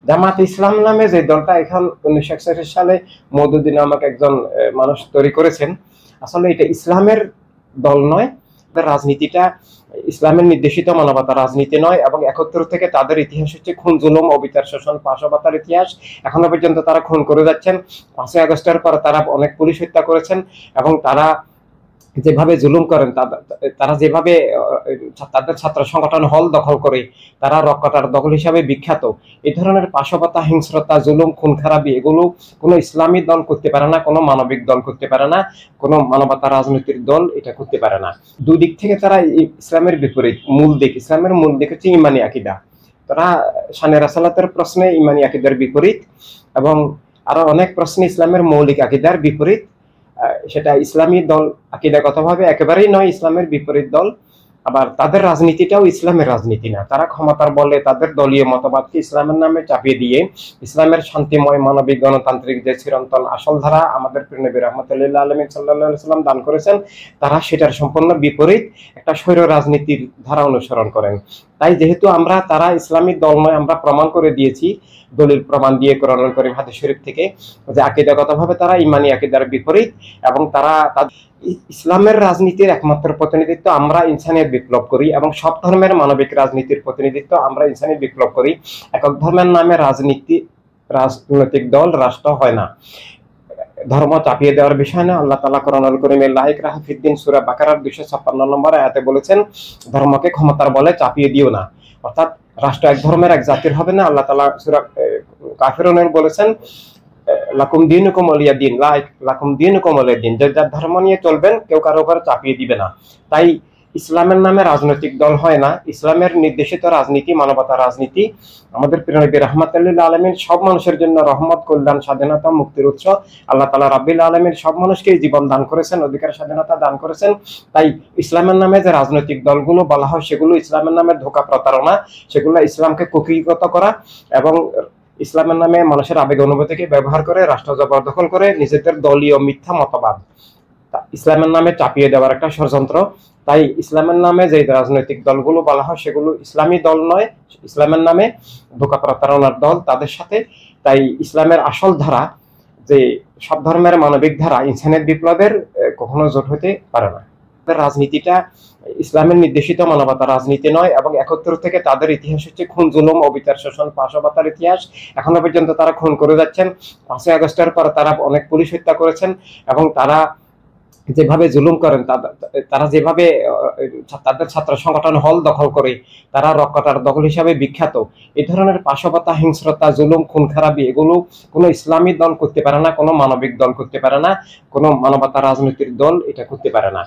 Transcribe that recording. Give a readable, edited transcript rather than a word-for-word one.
জামাত ইসলাম নামে যে দলটা এখন 1961 সালে মওদুদী নামক একজন মানুষ তৈরি করেছেন, আসলে এটা ইসলামের দল নয়। রাজনীতিটা ইসলামের নির্দেশিত মানবতা রাজনীতি নয়, এবং 71 থেকে তাদের ইতিহাস হচ্ছে খুন, জুলুম, অবিচার, শোষণ, পাশবাতার ইতিহাস। এখনো পর্যন্ত তারা খুন করে যাচ্ছেন। 5ই আগস্টের পর তারা অনেক পুলিশ হত্যা করেছেন, এবং তারা যেভাবে জুলুম করেন, তারা যেভাবে তাদের ছাত্র সংগঠন হল দখল করে, তারা রক্কাটার দখল হিসাবে বিখ্যাত। এই ধরনের পাশবতা, হিংস্রতা, জুলুম, খুন খারাপি এগুলো কোনো ইসলামী দল করতে পারে না, কোনো মানবিক দল করতে পারে না, কোনো মানবতা রাজনৈতিক দল এটা করতে পারে না। দুই দিক থেকে তারা ইসলামের বিপরীত। ইসলামের মূল দিক হচ্ছে ইমানি আকিদা। তারা শানে রাসালাতের প্রশ্নে ইমানি আকিদার বিপরীত, এবং আরো অনেক প্রশ্নে ইসলামের মৌলিক আকিদার বিপরীত। সেটা ইসলামী দল আকিদাগতভাবে একেবারেই নয়, ইসলামের বিপরীত দল। আবার তাদের রাজনীতিটাও ইসলামের রাজনীতি না। তারা ক্ষমতার বলে তাদের দলীয় মতবাদকে ইসলামের নামে চাপিয়ে দিয়ে ইসলামের শান্তিময়, মানবিক, গণতান্ত্রিক যে চিরন্তন আসল ধারা আমাদের প্রিয় নবী রাহমাতুল্লিল আলামিন সাল্লাল্লাহু আলাইহি সাল্লাম দান করেছেন, তারা সেটার সম্পূর্ণ বিপরীত একটা স্বৈর রাজনীতির ধারা অনুসরণ করেন। তাই যেহেতু তারা ইসলামী দল নয়, আমরা প্রমাণ করে দিয়েছি দলিল প্রমাণ দিয়ে, কোরআন কারীম, হাদিস শরীফ থেকে, যে আকিদাগতভাবে তারা ইমানি আকিদার বিপরীত, এবং তারা ইসলামের রাজনীতির একমাত্র প্রতিনিধিত্ব আমরা ইনসানিয়ত বিপ্লব করি, এবং সব ধর্মের মানবিক রাজনীতির প্রতিনিধিত্ব আমরা ইনসানিয়ত বিপ্লব করি। একক ধর্মের নামে রাজনৈতিক দল, রাষ্ট্র হয় না। ধর্ম চাপিয়ে দেওয়ার বিষয় না। আল্লাহ তাআলা কোরআনুল কারীমে লা ইকরাহা ফিদ্দিন সূরা বাকারার 256 নম্বর আয়াতে বলেছেন, ধর্মকে ক্ষমতার বলে চাপিয়ে দিও না। অর্থাৎ রাষ্ট্র এক ধর্মের, এক জাতির হবে না। আল্লাহ তাআলা সূরা কাফিরুনে বলেছেন, লাকুম দীনুকুম ওয়ালিয়া দিন, লাকুম দীনুকুম ওয়ালিয়া দিন, যার ধর্ম নিয়ে চলবেন, কেউ কারো উপর চাপিয়ে দিবে না। তাই ইসলামের নামে রাজনৈতিক দল হয় না। ইসলামের নির্দেশিত রাজনীতি মানবতা রাজনীতি। আমাদের প্রিয় নবী রাহমাতুল্লিল আলামিন সব মানুষের জন্য রহমত, কল্যাণ, স্বাধীনতা, মুক্তির উৎস। আল্লাহ তাআলা রাব্বিল আলামিন সব মানুষকে জীবন দান করেছেন, অধিকার স্বাধীনতা দান করেছেন। তাই ইসলামের নামে যে রাজনৈতিক দলগুলো বলা হয়, সেগুলো ইসলামের নামে ধোঁকা, প্রতারণা, সেগুলো ইসলামকে কুক্ষিগত করা, এবং ইসলামের নামে মানুষের আবেগ অনুভূতিকে ব্যবহার করে রাষ্ট্র জবরদখল করে নিজেদের দলীয় মিথ্যা মতবাদ ইসলামের নামে চাপিয়ে দেওয়ার একটা ষড়যন্ত্র। তাই ইসলামের নামে যে রাজনৈতিক দলগুলো বলা হয়, সেগুলো ইসলামী দল নয়, ইসলামের নামে ধোঁকা, প্রতারণার দল তাদের সাথে। তাই ইসলামের আসল ধারা, যে সব ধর্মের মানবিক ধারা, ইনসানিয়ত বিপ্লবের কখনো জোট হতে পারে না। রাজনীতিটা ইসলামের নির্দেশিত মানবতা রাজনীতি নয়, এবং 71 থেকে তাদের ইতিহাস হচ্ছে খুন, জুলুম, অবিচার, শোষণ, পাশবাতার ইতিহাস। এখনো পর্যন্ত তারা খুন করে যাচ্ছেন। 5ই আগস্টের পর তারা অনেক পুলিশ হত্যা করেছেন, এবং তারা যেভাবে জুলুম করেন, তারা যেভাবে তাদের ছাত্র সংগঠন হল দখল করে, তারা রক্কাটার দখল হিসাবে বিখ্যাত। এই ধরনের পাশবতা, হিংস্রতা, জুলুম, খুন খারাপি এগুলো কোনো ইসলামী দল করতে পারে না, কোনো মানবিক দল করতে পারে না, কোনো মানবতা রাজনৈতিক দল এটা করতে পারে না।